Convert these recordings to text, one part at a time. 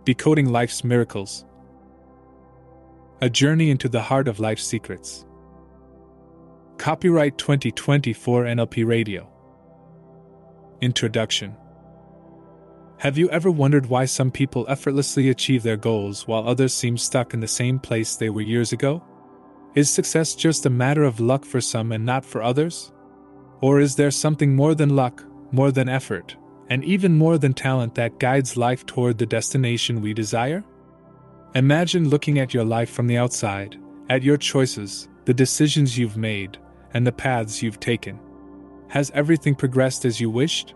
Decoding Life's Miracles. A Journey into the Heart of Life's Secrets. Copyright 2024 NLP Radio. Introduction. Have you ever wondered why some people effortlessly achieve their goals while others seem stuck in the same place they were years ago? Is success just a matter of luck for some and not for others? Or is there something more than luck, more than effort, and even more than talent that guides life toward the destination we desire? Imagine looking at your life from the outside, at your choices, the decisions you've made, and the paths you've taken. Has everything progressed as you wished?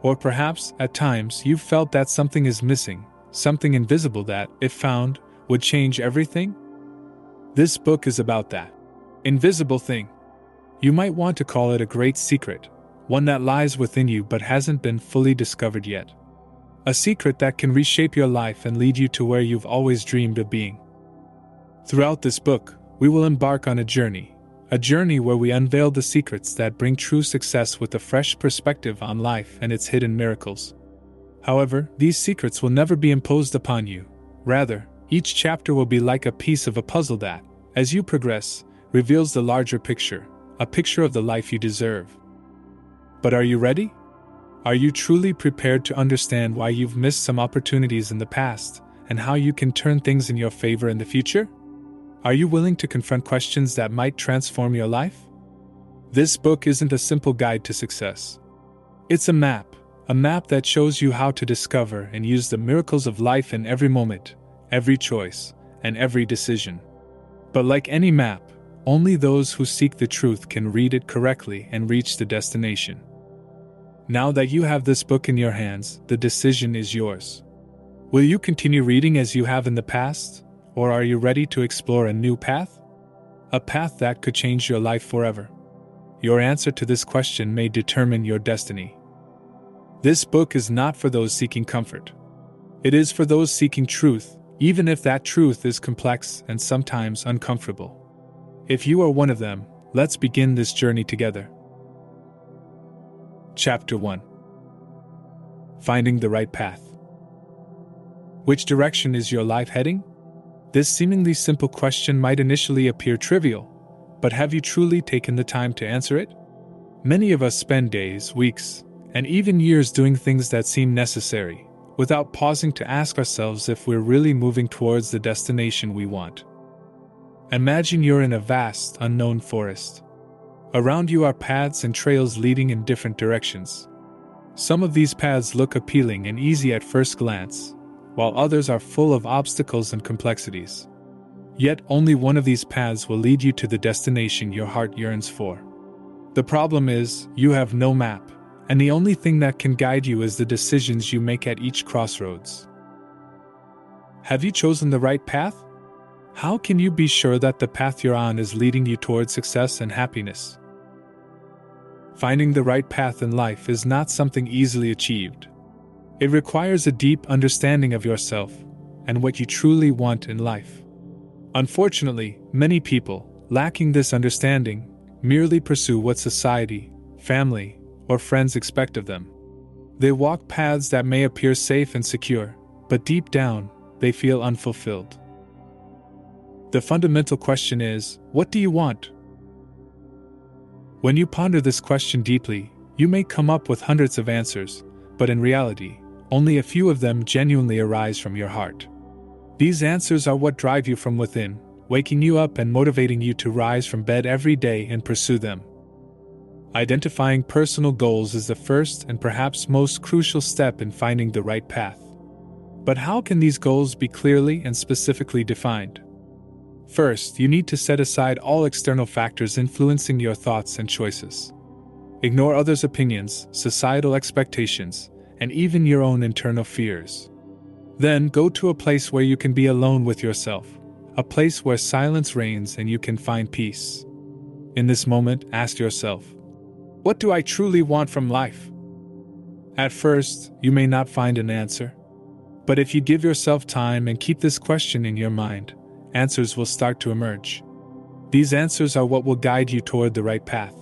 Or perhaps, at times, you've felt that something is missing, something invisible that, if found, would change everything? This book is about that invisible thing. You might want to call it a great secret, one that lies within you but hasn't been fully discovered yet. A secret that can reshape your life and lead you to where you've always dreamed of being. Throughout this book, we will embark on a journey where we unveil the secrets that bring true success with a fresh perspective on life and its hidden miracles. However, these secrets will never be imposed upon you. Rather, each chapter will be like a piece of a puzzle that, as you progress, reveals the larger picture, a picture of the life you deserve. But are you ready? Are you truly prepared to understand why you've missed some opportunities in the past, and how you can turn things in your favor in the future? Are you willing to confront questions that might transform your life? This book isn't a simple guide to success. It's a map that shows you how to discover and use the miracles of life in every moment, every choice, and every decision. But like any map, only those who seek the truth can read it correctly and reach the destination. Now that you have this book in your hands, the decision is yours. Will you continue reading as you have in the past, or are you ready to explore a new path? A path that could change your life forever. Your answer to this question may determine your destiny. This book is not for those seeking comfort. It is for those seeking truth, even if that truth is complex and sometimes uncomfortable. If you are one of them, let's begin this journey together. Chapter 1. Finding the right path. Which direction is your life heading? This seemingly simple question might initially appear trivial, but have you truly taken the time to answer it? Many of us spend days, weeks, and even years doing things that seem necessary, without pausing to ask ourselves if we're really moving towards the destination we want. Imagine you're in a vast, unknown forest. Around you are paths and trails leading in different directions. Some of these paths look appealing and easy at first glance, while others are full of obstacles and complexities. Yet only one of these paths will lead you to the destination your heart yearns for. The problem is, you have no map, and the only thing that can guide you is the decisions you make at each crossroads. Have you chosen the right path? How can you be sure that the path you're on is leading you towards success and happiness? Finding the right path in life is not something easily achieved. It requires a deep understanding of yourself and what you truly want in life. Unfortunately, many people, lacking this understanding, merely pursue what society, family, or friends expect of them. They walk paths that may appear safe and secure, but deep down, they feel unfulfilled. The fundamental question is, what do you want? When you ponder this question deeply, you may come up with hundreds of answers, but in reality, only a few of them genuinely arise from your heart. These answers are what drive you from within, waking you up and motivating you to rise from bed every day and pursue them. Identifying personal goals is the first and perhaps most crucial step in finding the right path. But how can these goals be clearly and specifically defined? First, you need to set aside all external factors influencing your thoughts and choices. Ignore others' opinions, societal expectations, and even your own internal fears. Then go to a place where you can be alone with yourself, a place where silence reigns and you can find peace. In this moment, ask yourself, what do I truly want from life? At first, you may not find an answer. But if you give yourself time and keep this question in your mind, answers will start to emerge. These answers are what will guide you toward the right path.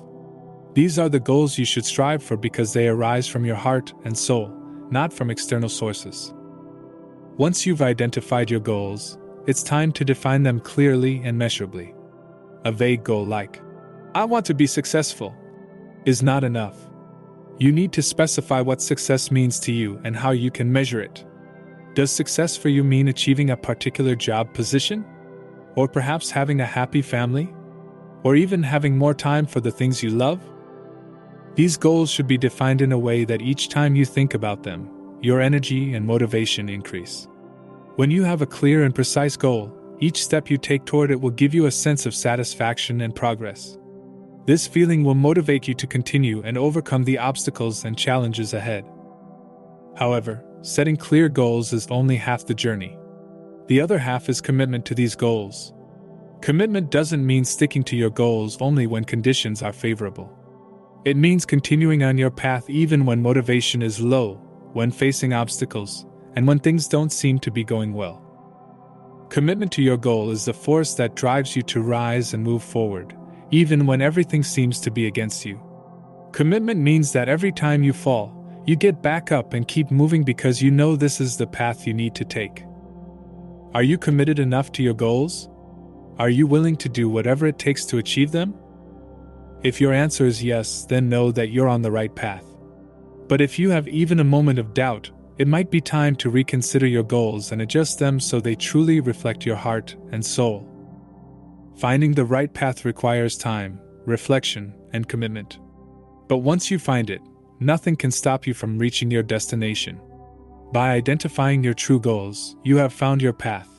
These are the goals you should strive for because they arise from your heart and soul, not from external sources. Once you've identified your goals, it's time to define them clearly and measurably. A vague goal like, "I want to be successful," is not enough. You need to specify what success means to you and how you can measure it. Does success for you mean achieving a particular job position? Or perhaps having a happy family? Or even having more time for the things you love? These goals should be defined in a way that each time you think about them, your energy and motivation increase. When you have a clear and precise goal, each step you take toward it will give you a sense of satisfaction and progress. This feeling will motivate you to continue and overcome the obstacles and challenges ahead. However, setting clear goals is only half the journey. The other half is commitment to these goals. Commitment doesn't mean sticking to your goals only when conditions are favorable. It means continuing on your path even when motivation is low, when facing obstacles, and when things don't seem to be going well. Commitment to your goal is the force that drives you to rise and move forward, even when everything seems to be against you. Commitment means that every time you fall, you get back up and keep moving because you know this is the path you need to take. Are you committed enough to your goals? Are you willing to do whatever it takes to achieve them? If your answer is yes, then know that you're on the right path. But if you have even a moment of doubt, it might be time to reconsider your goals and adjust them so they truly reflect your heart and soul. Finding the right path requires time, reflection, and commitment. But once you find it, nothing can stop you from reaching your destination. By identifying your true goals, you have found your path,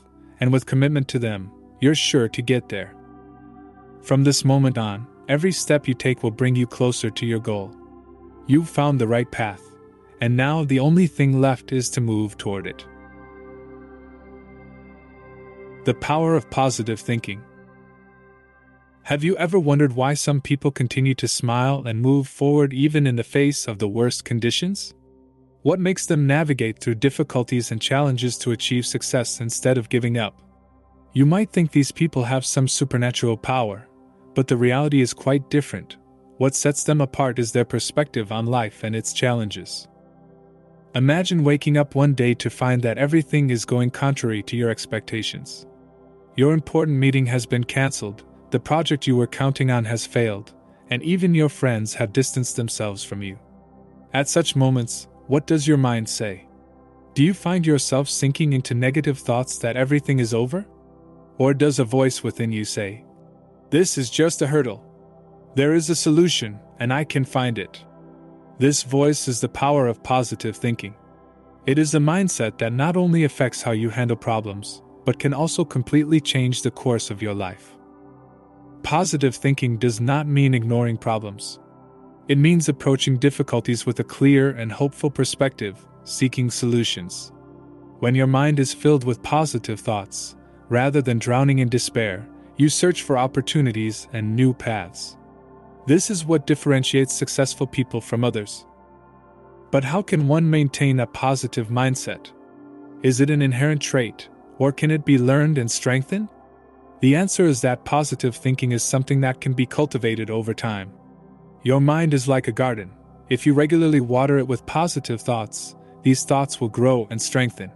and with commitment to them, you're sure to get there. From this moment on, every step you take will bring you closer to your goal. You've found the right path, and now the only thing left is to move toward it. The power of positive thinking. Have you ever wondered why some people continue to smile and move forward even in the face of the worst conditions? What makes them navigate through difficulties and challenges to achieve success instead of giving up? You might think these people have some supernatural power, but the reality is quite different. What sets them apart is their perspective on life and its challenges. Imagine waking up one day to find that everything is going contrary to your expectations. Your important meeting has been cancelled, the project you were counting on has failed, and even your friends have distanced themselves from you. At such moments, what does your mind say? Do you find yourself sinking into negative thoughts that everything is over? Or does a voice within you say, "This is just a hurdle. There is a solution, and I can find it"? This voice is the power of positive thinking. It is a mindset that not only affects how you handle problems, but can also completely change the course of your life. Positive thinking does not mean ignoring problems. It means approaching difficulties with a clear and hopeful perspective, seeking solutions. When your mind is filled with positive thoughts, rather than drowning in despair, you search for opportunities and new paths. This is what differentiates successful people from others. But how can one maintain a positive mindset? Is it an inherent trait, or can it be learned and strengthened? The answer is that positive thinking is something that can be cultivated over time. Your mind is like a garden. If you regularly water it with positive thoughts, these thoughts will grow and strengthen.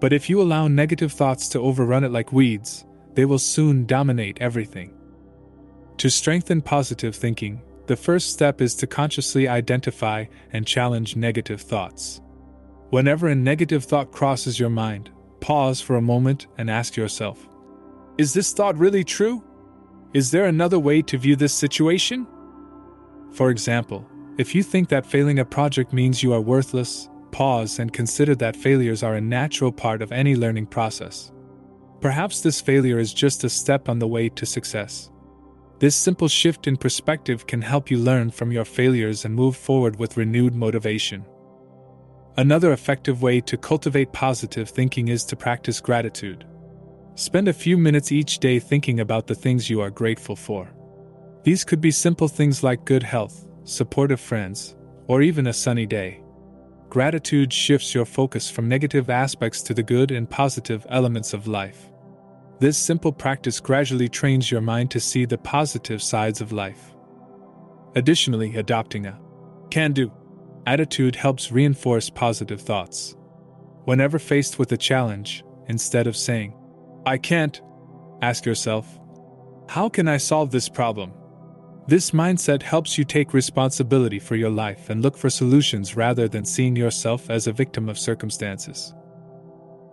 But if you allow negative thoughts to overrun it like weeds, they will soon dominate everything. To strengthen positive thinking, the first step is to consciously identify and challenge negative thoughts. Whenever a negative thought crosses your mind, pause for a moment and ask yourself, "Is this thought really true? Is there another way to view this situation?" For example, if you think that failing a project means you are worthless, pause and consider that failures are a natural part of any learning process. Perhaps this failure is just a step on the way to success. This simple shift in perspective can help you learn from your failures and move forward with renewed motivation. Another effective way to cultivate positive thinking is to practice gratitude. Spend a few minutes each day thinking about the things you are grateful for. These could be simple things like good health, supportive friends, or even a sunny day. Gratitude shifts your focus from negative aspects to the good and positive elements of life. This simple practice gradually trains your mind to see the positive sides of life. Additionally, adopting a can-do attitude helps reinforce positive thoughts. Whenever faced with a challenge, instead of saying, "I can't," ask yourself, "How can I solve this problem?" This mindset helps you take responsibility for your life and look for solutions rather than seeing yourself as a victim of circumstances.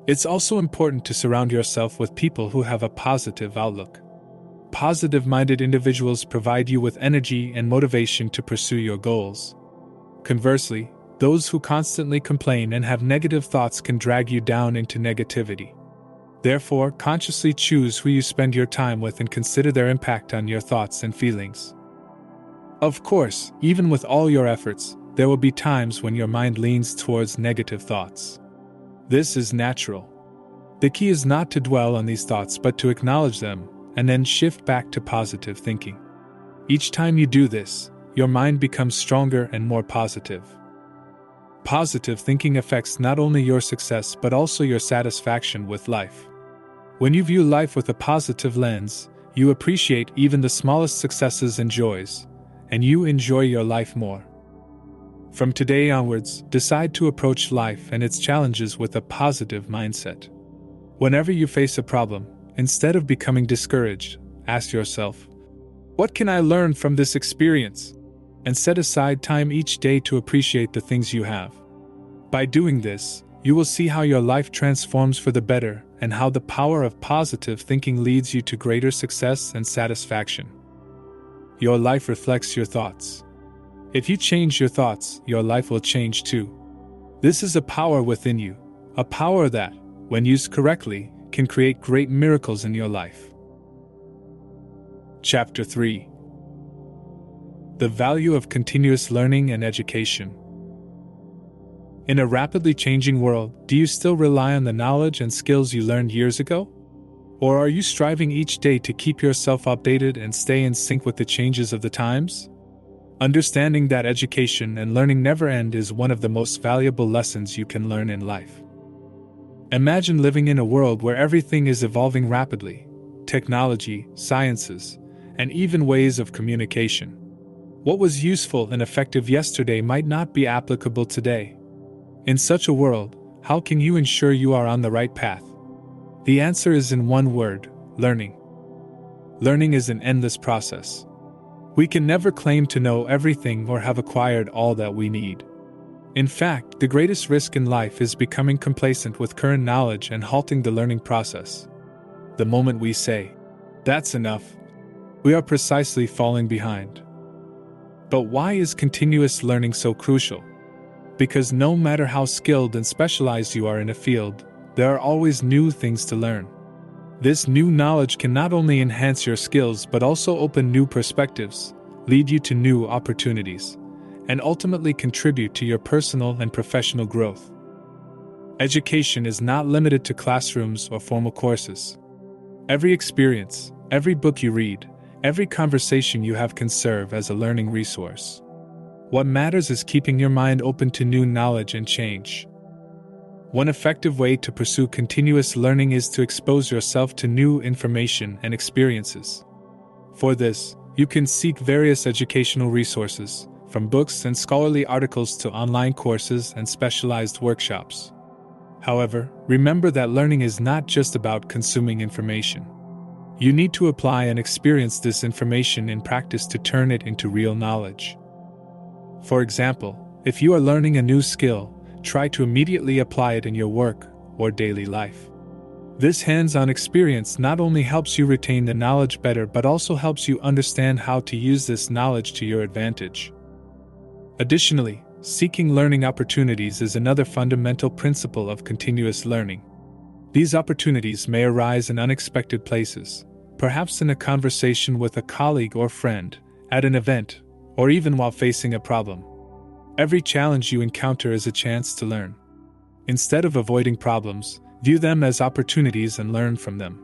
It's also important to surround yourself with people who have a positive outlook. Positive-minded individuals provide you with energy and motivation to pursue your goals. Conversely, those who constantly complain and have negative thoughts can drag you down into negativity. Therefore, consciously choose who you spend your time with and consider their impact on your thoughts and feelings. Of course, even with all your efforts, there will be times when your mind leans towards negative thoughts. This is natural. The key is not to dwell on these thoughts but to acknowledge them and then shift back to positive thinking. Each time you do this, your mind becomes stronger and more positive. Positive thinking affects not only your success but also your satisfaction with life. When you view life with a positive lens, you appreciate even the smallest successes and joys, and you enjoy your life more. From today onwards, decide to approach life and its challenges with a positive mindset. Whenever you face a problem, instead of becoming discouraged, ask yourself, "What can I learn from this experience?" and set aside time each day to appreciate the things you have. By doing this, you will see how your life transforms for the better and how the power of positive thinking leads you to greater success and satisfaction. Your life reflects your thoughts. If you change your thoughts, your life will change too. This is a power within you, a power that, when used correctly, can create great miracles in your life. Chapter 3. The value of continuous learning and education. In a rapidly changing world, do you still rely on the knowledge and skills you learned years ago? Or are you striving each day to keep yourself updated and stay in sync with the changes of the times? Understanding that education and learning never end is one of the most valuable lessons you can learn in life. Imagine living in a world where everything is evolving rapidly: technology, sciences, and even ways of communication. What was useful and effective yesterday might not be applicable today. In such a world, how can you ensure you are on the right path? The answer is in one word: learning. Learning is an endless process. We can never claim to know everything or have acquired all that we need. In fact, the greatest risk in life is becoming complacent with current knowledge and halting the learning process. The moment we say, "That's enough," we are precisely falling behind. But why is continuous learning so crucial? Because no matter how skilled and specialized you are in a field, there are always new things to learn. This new knowledge can not only enhance your skills but also open new perspectives, lead you to new opportunities, and ultimately contribute to your personal and professional growth. Education is not limited to classrooms or formal courses. Every experience, every book you read, every conversation you have can serve as a learning resource. What matters is keeping your mind open to new knowledge and change. One effective way to pursue continuous learning is to expose yourself to new information and experiences. For this, you can seek various educational resources, from books and scholarly articles to online courses and specialized workshops. However, remember that learning is not just about consuming information. You need to apply and experience this information in practice to turn it into real knowledge. For example, if you are learning a new skill, try to immediately apply it in your work or daily life. This hands-on experience not only helps you retain the knowledge better but also helps you understand how to use this knowledge to your advantage. Additionally, seeking learning opportunities is another fundamental principle of continuous learning. These opportunities may arise in unexpected places, perhaps in a conversation with a colleague or friend, at an event, or even while facing a problem. Every challenge you encounter is a chance to learn. Instead of avoiding problems, view them as opportunities and learn from them.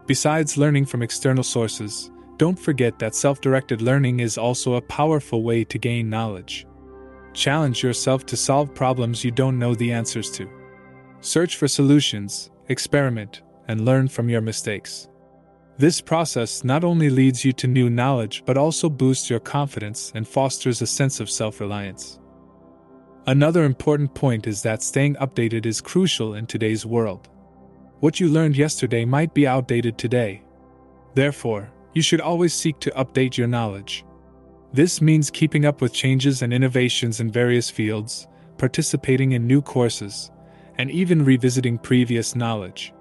Besides learning from external sources, don't forget that self-directed learning is also a powerful way to gain knowledge. Challenge yourself to solve problems you don't know the answers to. Search for solutions, experiment, and learn from your mistakes. This process not only leads you to new knowledge but also boosts your confidence and fosters a sense of self-reliance. Another important point is that staying updated is crucial in today's world. What you learned yesterday might be outdated today. Therefore, you should always seek to update your knowledge. This means keeping up with changes and innovations in various fields, participating in new courses, and even revisiting previous knowledge.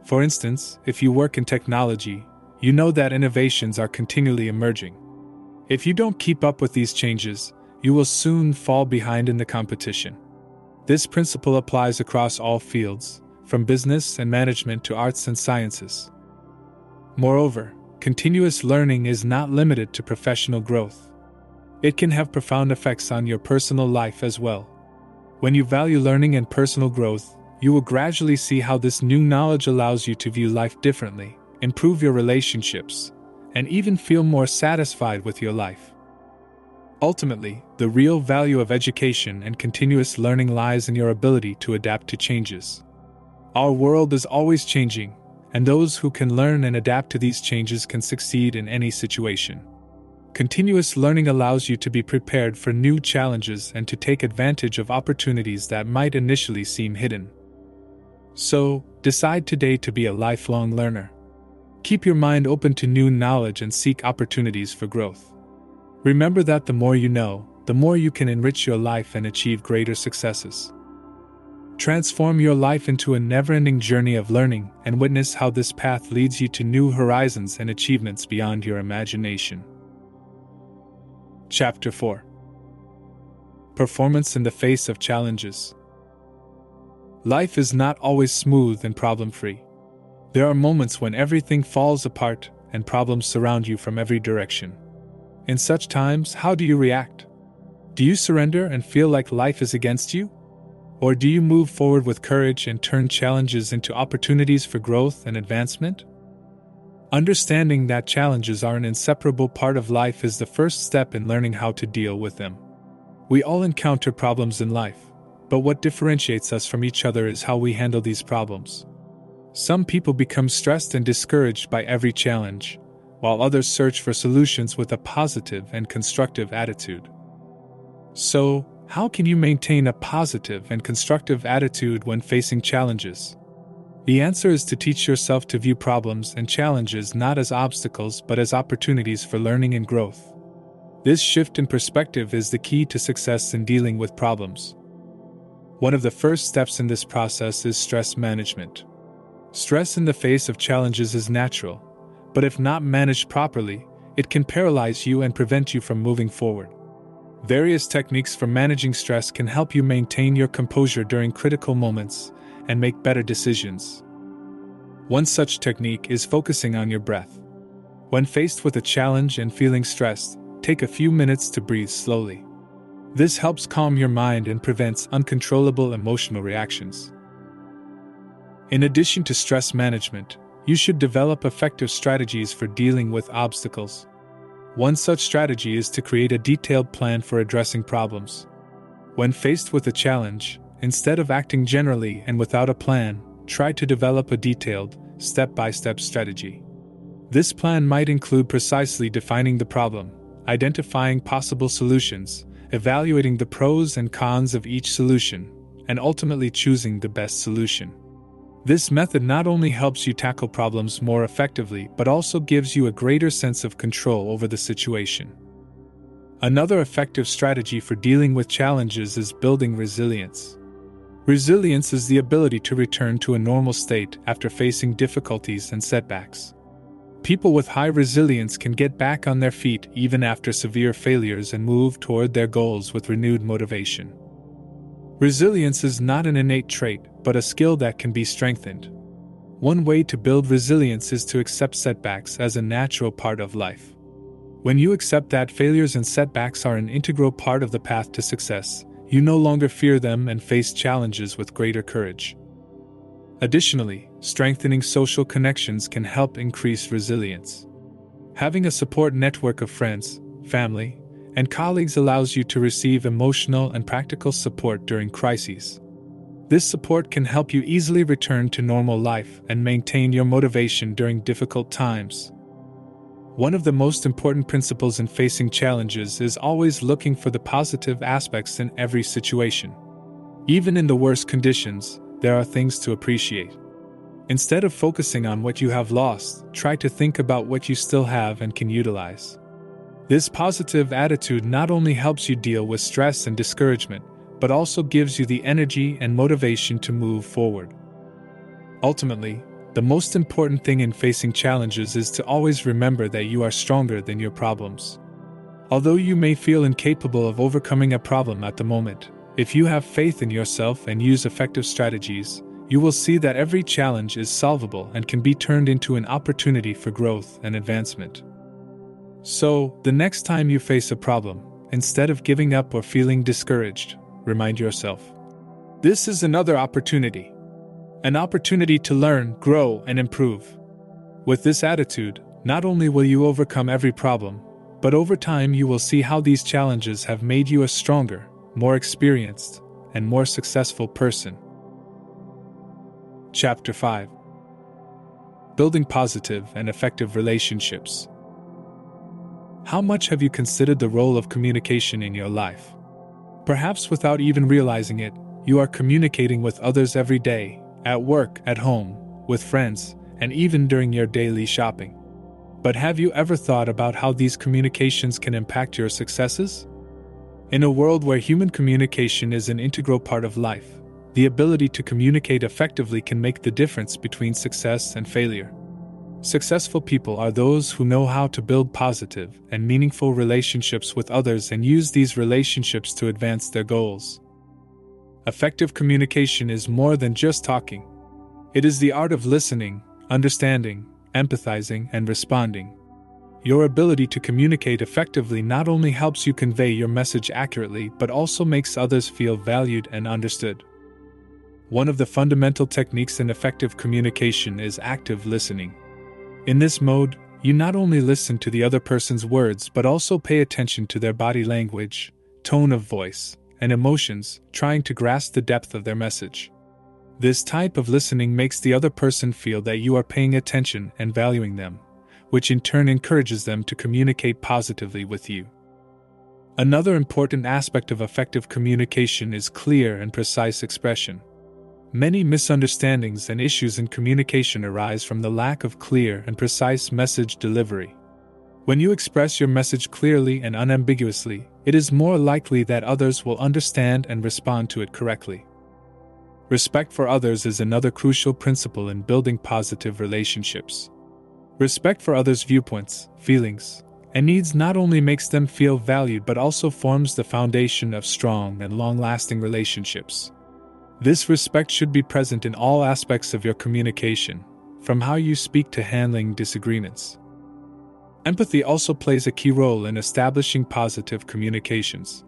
For instance, if you work in technology, you know that innovations are continually emerging. If you don't keep up with these changes, you will soon fall behind in the competition. This principle applies across all fields, from business and management to arts and sciences. Moreover, continuous learning is not limited to professional growth. It can have profound effects on your personal life as well. When you value learning and personal growth, you will gradually see how this new knowledge allows you to view life differently, improve your relationships, and even feel more satisfied with your life. Ultimately, the real value of education and continuous learning lies in your ability to adapt to changes. Our world is always changing, and those who can learn and adapt to these changes can succeed in any situation. Continuous learning allows you to be prepared for new challenges and to take advantage of opportunities that might initially seem hidden. So, decide today to be a lifelong learner. Keep your mind open to new knowledge and seek opportunities for growth. Remember that the more you know, the more you can enrich your life and achieve greater successes. Transform your life into a never-ending journey of learning and witness how this path leads you to new horizons and achievements beyond your imagination. Chapter 4. Performance in the face of challenges. Life is not always smooth and problem-free. There are moments when everything falls apart and problems surround you from every direction. In such times, how do you react? Do you surrender and feel like life is against you? Or do you move forward with courage and turn challenges into opportunities for growth and advancement? Understanding that challenges are an inseparable part of life is the first step in learning how to deal with them. We all encounter problems in life, but what differentiates us from each other is how we handle these problems. Some people become stressed and discouraged by every challenge, while others search for solutions with a positive and constructive attitude. So, how can you maintain a positive and constructive attitude when facing challenges? The answer is to teach yourself to view problems and challenges not as obstacles but as opportunities for learning and growth. This shift in perspective is the key to success in dealing with problems. One of the first steps in this process is stress management. Stress in the face of challenges is natural, but if not managed properly, it can paralyze you and prevent you from moving forward. Various techniques for managing stress can help you maintain your composure during critical moments and make better decisions. One such technique is focusing on your breath. When faced with a challenge and feeling stressed, take a few minutes to breathe slowly. This helps calm your mind and prevents uncontrollable emotional reactions. In addition to stress management, you should develop effective strategies for dealing with obstacles. One such strategy is to create a detailed plan for addressing problems. When faced with a challenge, instead of acting generally and without a plan, try to develop a detailed, step-by-step strategy. This plan might include precisely defining the problem, identifying possible solutions, evaluating the pros and cons of each solution, and ultimately choosing the best solution. This method not only helps you tackle problems more effectively but also gives you a greater sense of control over the situation. Another effective strategy for dealing with challenges is building resilience. Resilience is the ability to return to a normal state after facing difficulties and setbacks. People with high resilience can get back on their feet even after severe failures and move toward their goals with renewed motivation. Resilience is not an innate trait, but a skill that can be strengthened. One way to build resilience is to accept setbacks as a natural part of life. When you accept that failures and setbacks are an integral part of the path to success, you no longer fear them and face challenges with greater courage. Additionally, strengthening social connections can help increase resilience. Having a support network of friends, family, and colleagues allows you to receive emotional and practical support during crises. This support can help you easily return to normal life and maintain your motivation during difficult times. One of the most important principles in facing challenges is always looking for the positive aspects in every situation. Even in the worst conditions, there are things to appreciate. Instead of focusing on what you have lost, try to think about what you still have and can utilize. This positive attitude not only helps you deal with stress and discouragement, but also gives you the energy and motivation to move forward. Ultimately, the most important thing in facing challenges is to always remember that you are stronger than your problems. Although you may feel incapable of overcoming a problem at the moment, if you have faith in yourself and use effective strategies, you will see that every challenge is solvable and can be turned into an opportunity for growth and advancement. So, the next time you face a problem, instead of giving up or feeling discouraged, remind yourself, this is another opportunity. An opportunity to learn, grow, and improve. With this attitude, not only will you overcome every problem, but over time you will see how these challenges have made you a stronger, more experienced, and more successful person. Chapter 5. Building positive and effective relationships. How much have you considered the role of communication in your life? Perhaps without even realizing it, you are communicating with others every day, at work, at home, with friends, and even during your daily shopping. But have you ever thought about how these communications can impact your successes? In a world where human communication is an integral part of life, the ability to communicate effectively can make the difference between success and failure. Successful people are those who know how to build positive and meaningful relationships with others and use these relationships to advance their goals. Effective communication is more than just talking. It is the art of listening, understanding, empathizing, and responding. Your ability to communicate effectively not only helps you convey your message accurately but also makes others feel valued and understood. One of the fundamental techniques in effective communication is active listening. In this mode, you not only listen to the other person's words but also pay attention to their body language, tone of voice, and emotions, trying to grasp the depth of their message. This type of listening makes the other person feel that you are paying attention and valuing them, which in turn encourages them to communicate positively with you. Another important aspect of effective communication is clear and precise expression. Many misunderstandings and issues in communication arise from the lack of clear and precise message delivery. When you express your message clearly and unambiguously, it is more likely that others will understand and respond to it correctly. Respect for others is another crucial principle in building positive relationships. Respect for others' viewpoints, feelings, and needs not only makes them feel valued but also forms the foundation of strong and long-lasting relationships. This respect should be present in all aspects of your communication, from how you speak to handling disagreements. Empathy also plays a key role in establishing positive communications.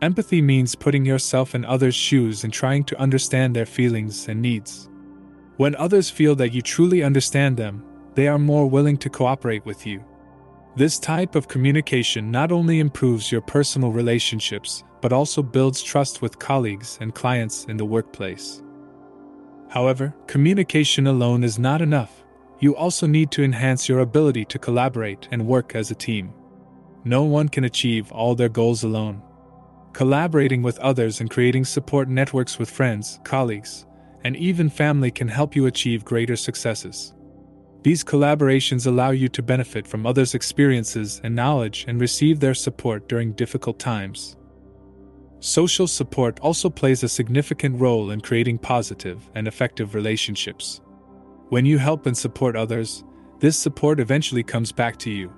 Empathy means putting yourself in others' shoes and trying to understand their feelings and needs. When others feel that you truly understand them, they are more willing to cooperate with you. This type of communication not only improves your personal relationships, but also builds trust with colleagues and clients in the workplace. However, communication alone is not enough. You also need to enhance your ability to collaborate and work as a team. No one can achieve all their goals alone. Collaborating with others and creating support networks with friends, colleagues, and even family can help you achieve greater successes. These collaborations allow you to benefit from others' experiences and knowledge and receive their support during difficult times. Social support also plays a significant role in creating positive and effective relationships. When you help and support others, this support eventually comes back to you.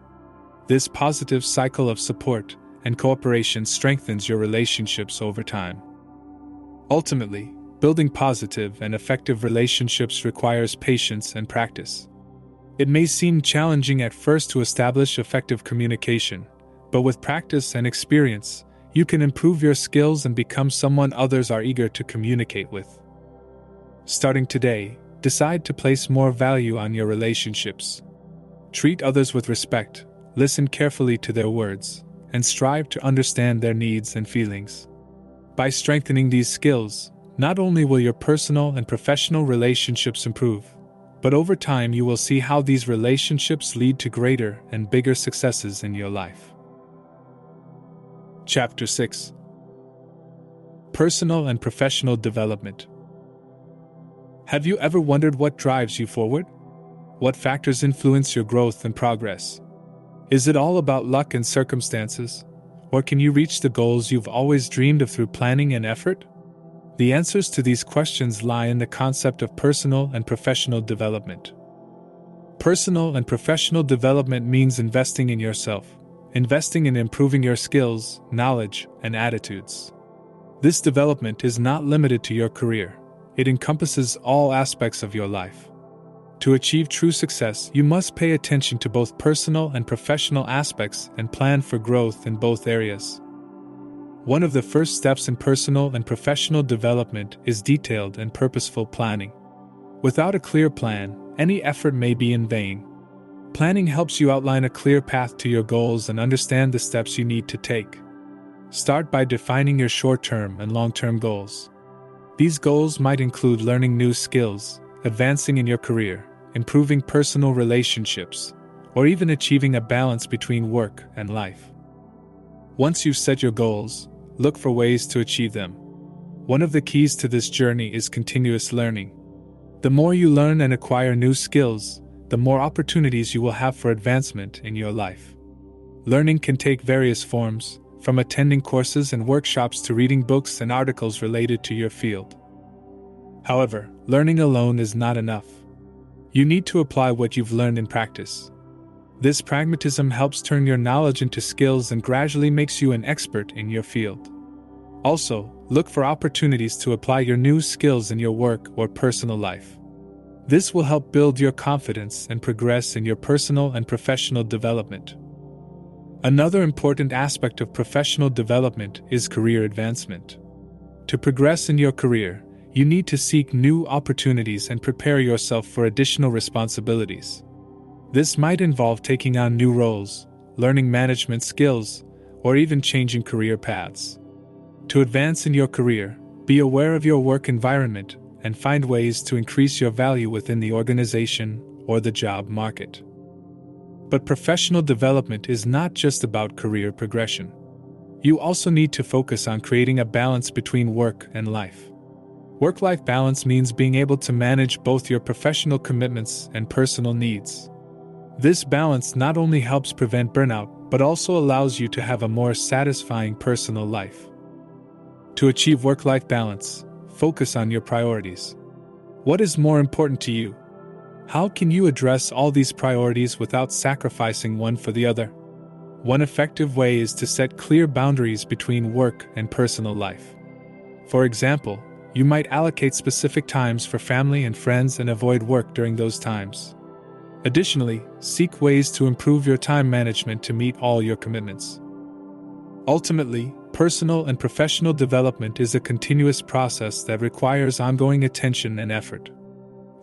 This positive cycle of support and cooperation strengthens your relationships over time. Ultimately, building positive and effective relationships requires patience and practice. It may seem challenging at first to establish effective communication, but with practice and experience, you can improve your skills and become someone others are eager to communicate with. Starting today, decide to place more value on your relationships. Treat others with respect, listen carefully to their words, and strive to understand their needs and feelings. By strengthening these skills, not only will your personal and professional relationships improve, But over time you will see how these relationships lead to greater and bigger successes in your life. Chapter 6: Personal and Professional Development. Have you ever wondered what drives you forward? What factors influence your growth and progress? Is it all about luck and circumstances? Or can you reach the goals you've always dreamed of through planning and effort? The answers to these questions lie in the concept of personal and professional development. Personal and professional development means investing in yourself, investing in improving your skills, knowledge, and attitudes. This development is not limited to your career. It encompasses all aspects of your life. To achieve true success, you must pay attention to both personal and professional aspects and plan for growth in both areas. One of the first steps in personal and professional development is detailed and purposeful planning. Without a clear plan, any effort may be in vain. Planning helps you outline a clear path to your goals and understand the steps you need to take. Start by defining your short-term and long-term goals. These goals might include learning new skills, advancing in your career, improving personal relationships, or even achieving a balance between work and life. Once you've set your goals, look for ways to achieve them. One of the keys to this journey is continuous learning. The more you learn and acquire new skills, the more opportunities you will have for advancement in your life. Learning can take various forms, from attending courses and workshops to reading books and articles related to your field. However, learning alone is not enough. You need to apply what you've learned in practice. This pragmatism helps turn your knowledge into skills and gradually makes you an expert in your field. Also, look for opportunities to apply your new skills in your work or personal life. This will help build your confidence and progress in your personal and professional development. Another important aspect of professional development is career advancement. To progress in your career, you need to seek new opportunities and prepare yourself for additional responsibilities. This might involve taking on new roles, learning management skills, or even changing career paths. To advance in your career, be aware of your work environment and find ways to increase your value within the organization or the job market. But professional development is not just about career progression. You also need to focus on creating a balance between work and life. Work-life balance means being able to manage both your professional commitments and personal needs. This balance not only helps prevent burnout, but also allows you to have a more satisfying personal life. To achieve work-life balance, focus on your priorities. What is more important to you? How can you address all these priorities without sacrificing one for the other? One effective way is to set clear boundaries between work and personal life. For example, you might allocate specific times for family and friends and avoid work during those times. Additionally, seek ways to improve your time management to meet all your commitments. Ultimately, personal and professional development is a continuous process that requires ongoing attention and effort.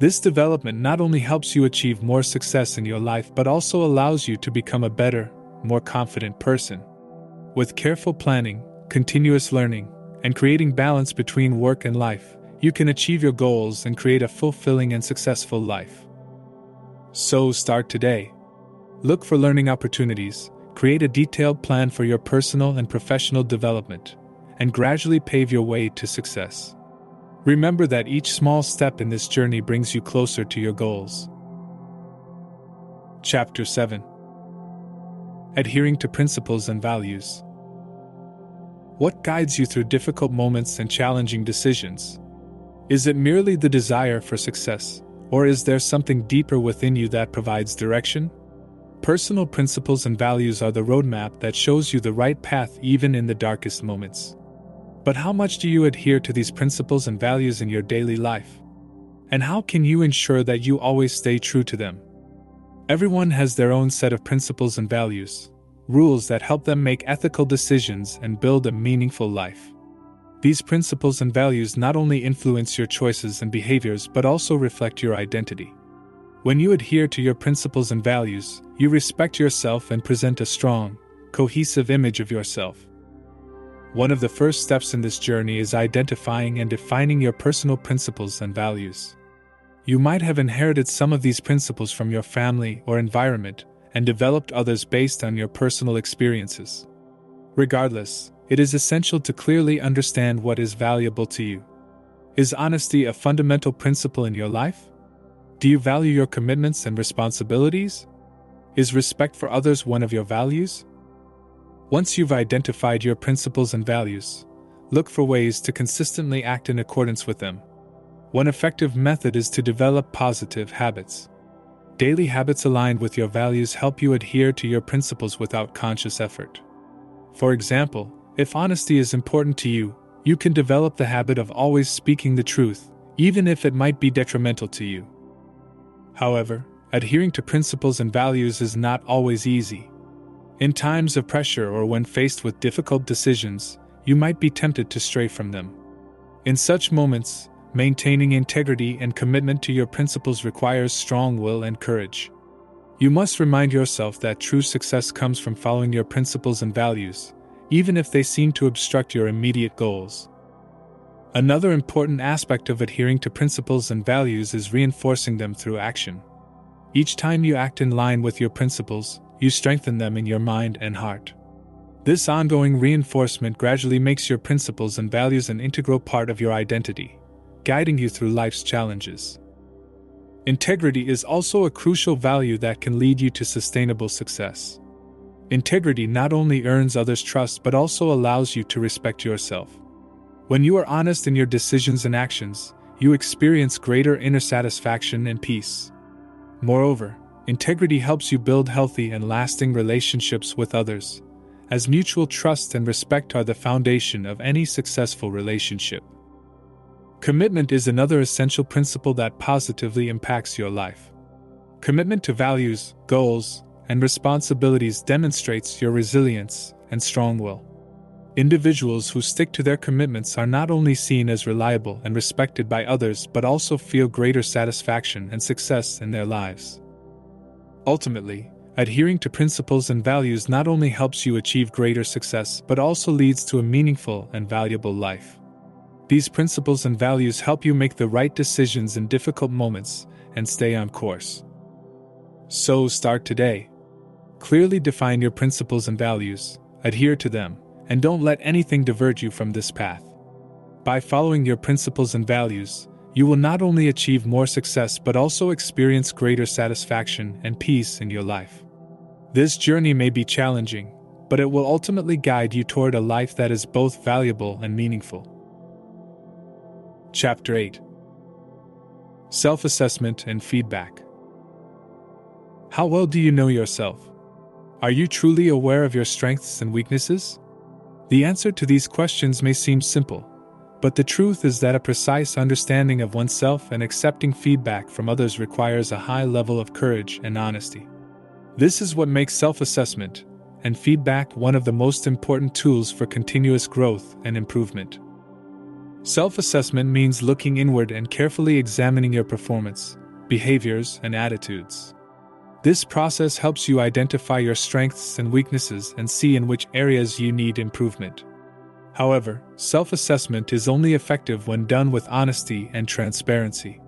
This development not only helps you achieve more success in your life but also allows you to become a better, more confident person. With careful planning, continuous learning, and creating balance between work and life, you can achieve your goals and create a fulfilling and successful life. So start today. Look for learning opportunities, create a detailed plan for your personal and professional development, and gradually pave your way to success. Remember that each small step in this journey brings you closer to your goals. Chapter 7: Adhering to Principles and Values. What guides you through difficult moments and challenging decisions? Is it merely the desire for success, or is there something deeper within you that provides direction? Personal principles and values are the roadmap that shows you the right path even in the darkest moments. But how much do you adhere to these principles and values in your daily life? And how can you ensure that you always stay true to them? Everyone has their own set of principles and values, rules that help them make ethical decisions and build a meaningful life. These principles and values not only influence your choices and behaviors but also reflect your identity. When you adhere to your principles and values, you respect yourself and present a strong, cohesive image of yourself. One of the first steps in this journey is identifying and defining your personal principles and values. You might have inherited some of these principles from your family or environment and developed others based on your personal experiences. Regardless, it is essential to clearly understand what is valuable to you. Is honesty a fundamental principle in your life? Do you value your commitments and responsibilities? Is respect for others one of your values? Once you've identified your principles and values, look for ways to consistently act in accordance with them. One effective method is to develop positive habits. Daily habits aligned with your values help you adhere to your principles without conscious effort. For example, if honesty is important to you, you can develop the habit of always speaking the truth, even if it might be detrimental to you. However, adhering to principles and values is not always easy. In times of pressure or when faced with difficult decisions, you might be tempted to stray from them. In such moments, maintaining integrity and commitment to your principles requires strong will and courage. You must remind yourself that true success comes from following your principles and values, even if they seem to obstruct your immediate goals. Another important aspect of adhering to principles and values is reinforcing them through action. Each time you act in line with your principles, you strengthen them in your mind and heart. This ongoing reinforcement gradually makes your principles and values an integral part of your identity, guiding you through life's challenges. Integrity is also a crucial value that can lead you to sustainable success. Integrity not only earns others' trust but also allows you to respect yourself. When you are honest in your decisions and actions, you experience greater inner satisfaction and peace. Moreover, integrity helps you build healthy and lasting relationships with others, as mutual trust and respect are the foundation of any successful relationship. Commitment is another essential principle that positively impacts your life. Commitment to values, goals, and responsibilities demonstrates your resilience and strong will. Individuals who stick to their commitments are not only seen as reliable and respected by others but also feel greater satisfaction and success in their lives. Ultimately, adhering to principles and values not only helps you achieve greater success but also leads to a meaningful and valuable life. These principles and values help you make the right decisions in difficult moments and stay on course. So start today. Clearly define your principles and values, adhere to them, and don't let anything divert you from this path. By following your principles and values, you will not only achieve more success but also experience greater satisfaction and peace in your life. This journey may be challenging, but it will ultimately guide you toward a life that is both valuable and meaningful. Chapter 8. Self-assessment and feedback. How well do you know yourself? Are you truly aware of your strengths and weaknesses? The answer to these questions may seem simple, but the truth is that a precise understanding of oneself and accepting feedback from others requires a high level of courage and honesty. This is what makes self-assessment and feedback one of the most important tools for continuous growth and improvement. Self-assessment means looking inward and carefully examining your performance, behaviors, and attitudes. This process helps you identify your strengths and weaknesses and see in which areas you need improvement. However, self-assessment is only effective when done with honesty and transparency.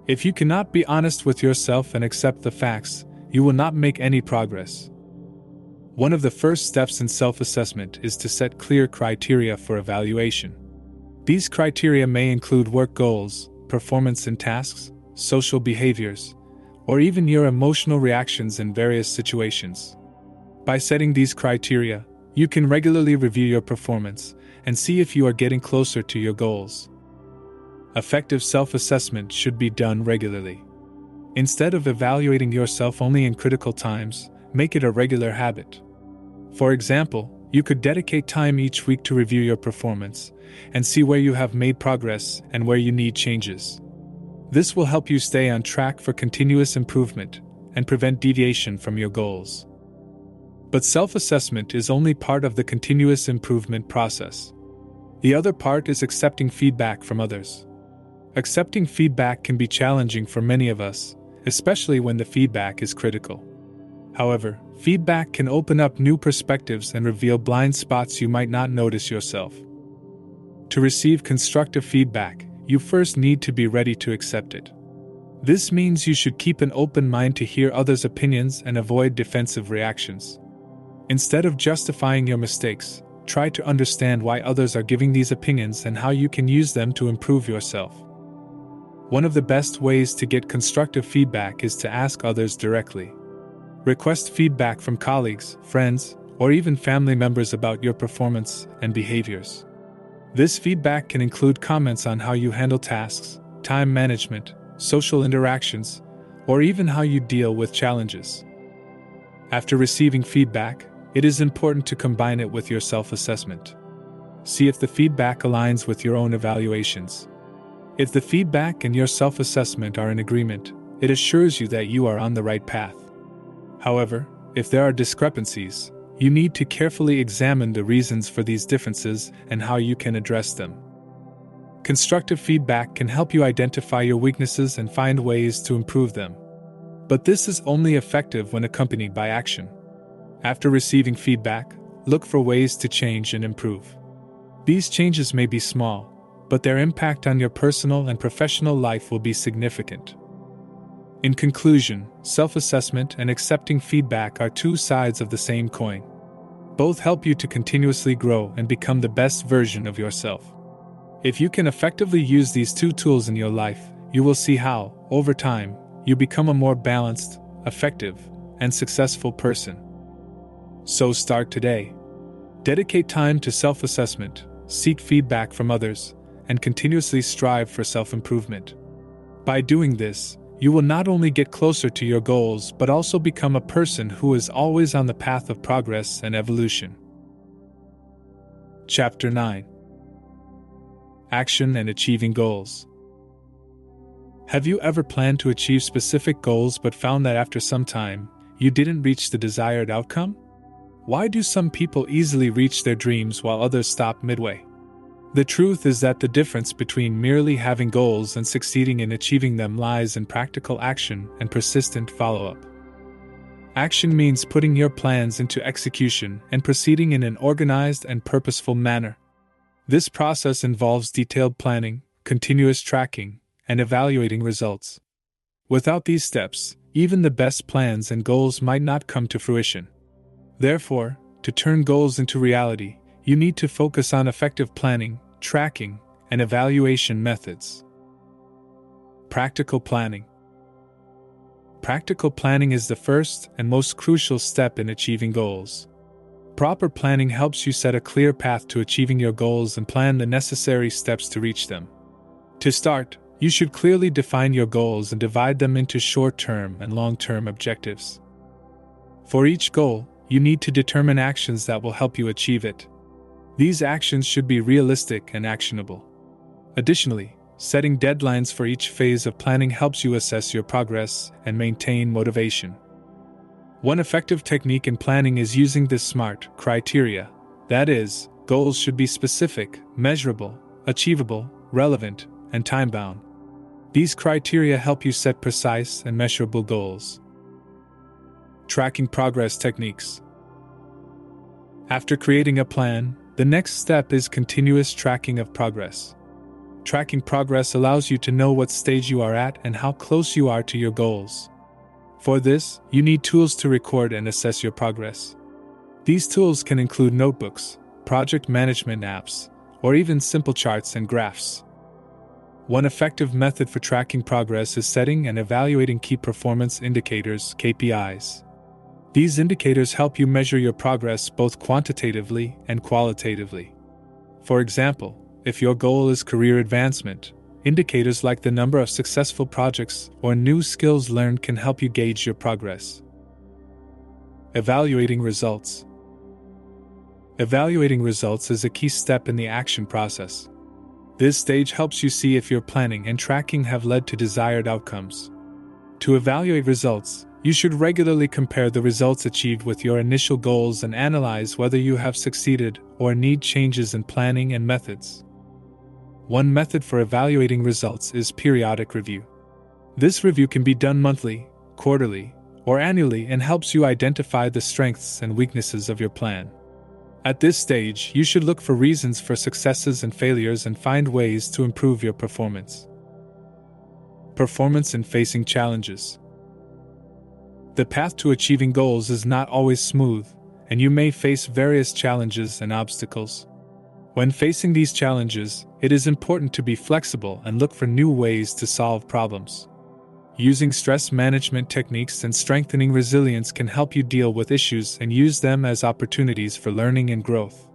If you cannot be honest with yourself and accept the facts, you will not make any progress. One of the first steps in self-assessment is to set clear criteria for evaluation. These criteria may include work goals, performance in tasks, social behaviors, or even your emotional reactions in various situations. By setting these criteria, you can regularly review your performance and see if you are getting closer to your goals. Effective self-assessment should be done regularly. Instead of evaluating yourself only in critical times, make it a regular habit. For example, you could dedicate time each week to review your performance and see where you have made progress and where you need changes. This will help you stay on track for continuous improvement and prevent deviation from your goals. But self-assessment is only part of the continuous improvement process. The other part is accepting feedback from others. Accepting feedback can be challenging for many of us, especially when the feedback is critical. However, feedback can open up new perspectives and reveal blind spots you might not notice yourself. To receive constructive feedback, you first need to be ready to accept it. This means you should keep an open mind to hear others' opinions and avoid defensive reactions. Instead of justifying your mistakes, try to understand why others are giving these opinions and how you can use them to improve yourself. One of the best ways to get constructive feedback is to ask others directly. Request feedback from colleagues, friends, or even family members about your performance and behaviors. This feedback can include comments on how you handle tasks, time management, social interactions, or even how you deal with challenges. After receiving feedback, it is important to combine it with your self-assessment. See if the feedback aligns with your own evaluations. If the feedback and your self-assessment are in agreement, it assures you that you are on the right path. However, if there are discrepancies, you need to carefully examine the reasons for these differences and how you can address them. Constructive feedback can help you identify your weaknesses and find ways to improve them. But this is only effective when accompanied by action. After receiving feedback, look for ways to change and improve. These changes may be small, but their impact on your personal and professional life will be significant. In conclusion, self-assessment and accepting feedback are two sides of the same coin. Both help you to continuously grow and become the best version of yourself. If you can effectively use these two tools in your life, you will see how, over time, you become a more balanced, effective, and successful person. So start today. Dedicate time to self-assessment, seek feedback from others, and continuously strive for self-improvement. By doing this, you will not only get closer to your goals but also become a person who is always on the path of progress and evolution. Chapter 9. Action and Achieving Goals. Have you ever planned to achieve specific goals but found that after some time, you didn't reach the desired outcome? Why do some people easily reach their dreams while others stop midway? The truth is that the difference between merely having goals and succeeding in achieving them lies in practical action and persistent follow-up. Action means putting your plans into execution and proceeding in an organized and purposeful manner. This process involves detailed planning, continuous tracking, and evaluating results. Without these steps, even the best plans and goals might not come to fruition. Therefore, to turn goals into reality, you need to focus on effective planning, tracking, and evaluation methods. Practical planning. Practical planning is the first and most crucial step in achieving goals. Proper planning helps you set a clear path to achieving your goals and plan the necessary steps to reach them. To start, you should clearly define your goals and divide them into short-term and long-term objectives. For each goal, you need to determine actions that will help you achieve it. These actions should be realistic and actionable. Additionally, setting deadlines for each phase of planning helps you assess your progress and maintain motivation. One effective technique in planning is using the SMART criteria. That is, goals should be specific, measurable, achievable, relevant, and time-bound. These criteria help you set precise and measurable goals. Tracking progress techniques. After creating a plan, the next step is continuous tracking of progress. Tracking progress allows you to know what stage you are at and how close you are to your goals. For this, you need tools to record and assess your progress. These tools can include notebooks, project management apps, or even simple charts and graphs. One effective method for tracking progress is setting and evaluating key performance indicators, KPIs. These indicators help you measure your progress both quantitatively and qualitatively. For example, if your goal is career advancement, indicators like the number of successful projects or new skills learned can help you gauge your progress. Evaluating results. Evaluating results is a key step in the action process. This stage helps you see if your planning and tracking have led to desired outcomes. To evaluate results, you should regularly compare the results achieved with your initial goals and analyze whether you have succeeded or need changes in planning and methods. One method for evaluating results is periodic review. This review can be done monthly, quarterly, or annually and helps you identify the strengths and weaknesses of your plan. At this stage, you should look for reasons for successes and failures and find ways to improve your performance. performance and facing challenges. The path to achieving goals is not always smooth, and you may face various challenges and obstacles. When facing these challenges, it is important to be flexible and look for new ways to solve problems. Using stress management techniques and strengthening resilience can help you deal with issues and use them as opportunities for learning and growth.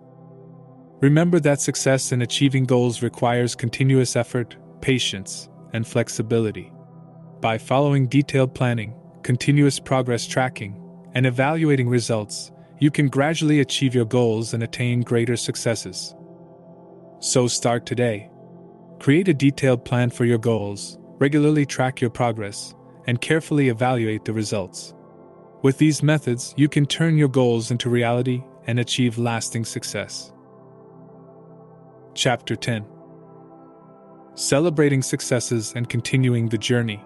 Remember that success in achieving goals requires continuous effort, patience, and flexibility. By following detailed planning, continuous progress tracking, and evaluating results, you can gradually achieve your goals and attain greater successes. So start today. Create a detailed plan for your goals, regularly track your progress, and carefully evaluate the results. With these methods, you can turn your goals into reality and achieve lasting success. Chapter 10. Celebrating successes and continuing the journey.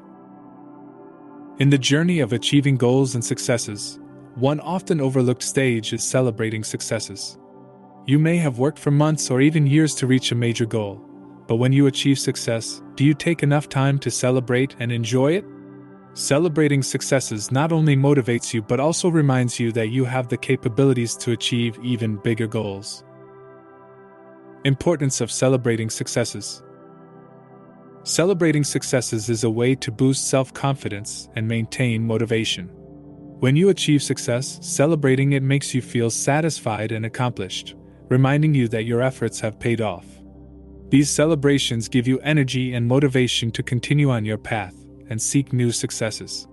In the journey of achieving goals and successes, one often overlooked stage is celebrating successes. You may have worked for months or even years to reach a major goal, but when you achieve success, do you take enough time to celebrate and enjoy it? Celebrating successes not only motivates you but also reminds you that you have the capabilities to achieve even bigger goals. Importance of celebrating successes. Celebrating successes is a way to boost self-confidence and maintain motivation. When you achieve success, celebrating it makes you feel satisfied and accomplished, reminding you that your efforts have paid off. These celebrations give you energy and motivation to continue on your path and seek new successes.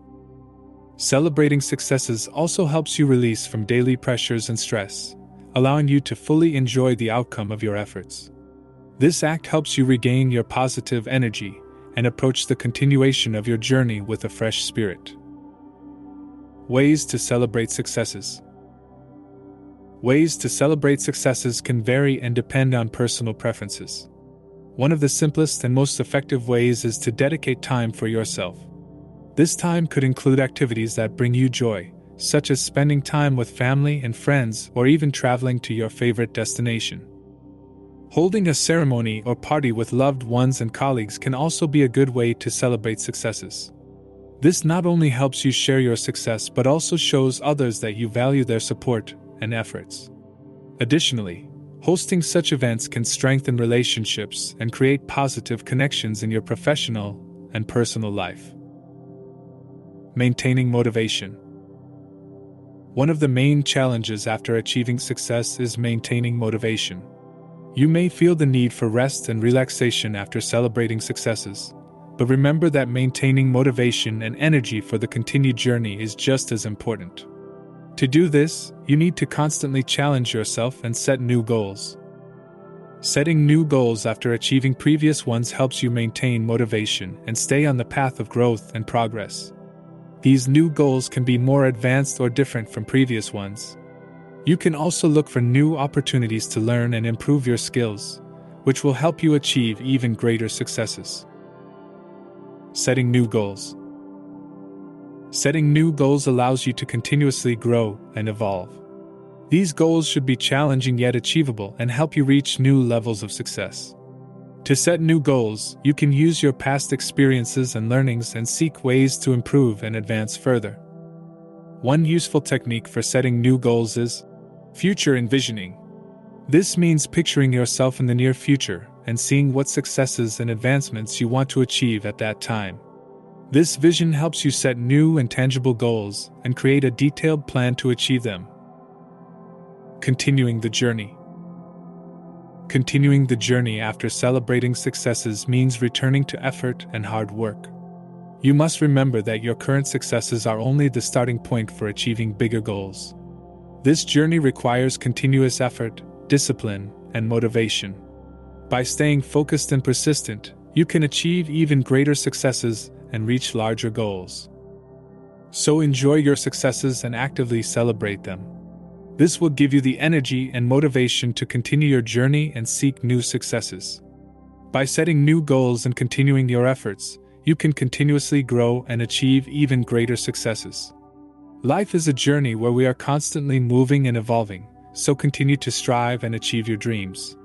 Celebrating successes also helps you release from daily pressures and stress, allowing you to fully enjoy the outcome of your efforts. This act helps you regain your positive energy and approach the continuation of your journey with a fresh spirit. Ways to celebrate successes. Ways to celebrate successes can vary and depend on personal preferences. One of the simplest and most effective ways is to dedicate time for yourself. This time could include activities that bring you joy, such as spending time with family and friends or even traveling to your favorite destination. Holding a ceremony or party with loved ones and colleagues can also be a good way to celebrate successes. This not only helps you share your success but also shows others that you value their support and efforts. Additionally, hosting such events can strengthen relationships and create positive connections in your professional and personal life. Maintaining motivation. One of the main challenges after achieving success is maintaining motivation. You may feel the need for rest and relaxation after celebrating successes, but remember that maintaining motivation and energy for the continued journey is just as important. To do this, you need to constantly challenge yourself and set new goals. Setting new goals after achieving previous ones helps you maintain motivation and stay on the path of growth and progress. These new goals can be more advanced or different from previous ones. You can also look for new opportunities to learn and improve your skills, which will help you achieve even greater successes. Setting new goals. Setting new goals allows you to continuously grow and evolve. These goals should be challenging yet achievable and help you reach new levels of success. To set new goals, you can use your past experiences and learnings and seek ways to improve and advance further. One useful technique for setting new goals is future envisioning. This means picturing yourself in the near future and seeing what successes and advancements you want to achieve at that time. This vision helps you set new and tangible goals and create a detailed plan to achieve them. Continuing the journey. Continuing the journey after celebrating successes means returning to effort and hard work. You must remember that your current successes are only the starting point for achieving bigger goals. This journey requires continuous effort, discipline, and motivation. By staying focused and persistent, you can achieve even greater successes and reach larger goals. So enjoy your successes and actively celebrate them. This will give you the energy and motivation to continue your journey and seek new successes. By setting new goals and continuing your efforts, you can continuously grow and achieve even greater successes. Life is a journey where we are constantly moving and evolving, so continue to strive and achieve your dreams.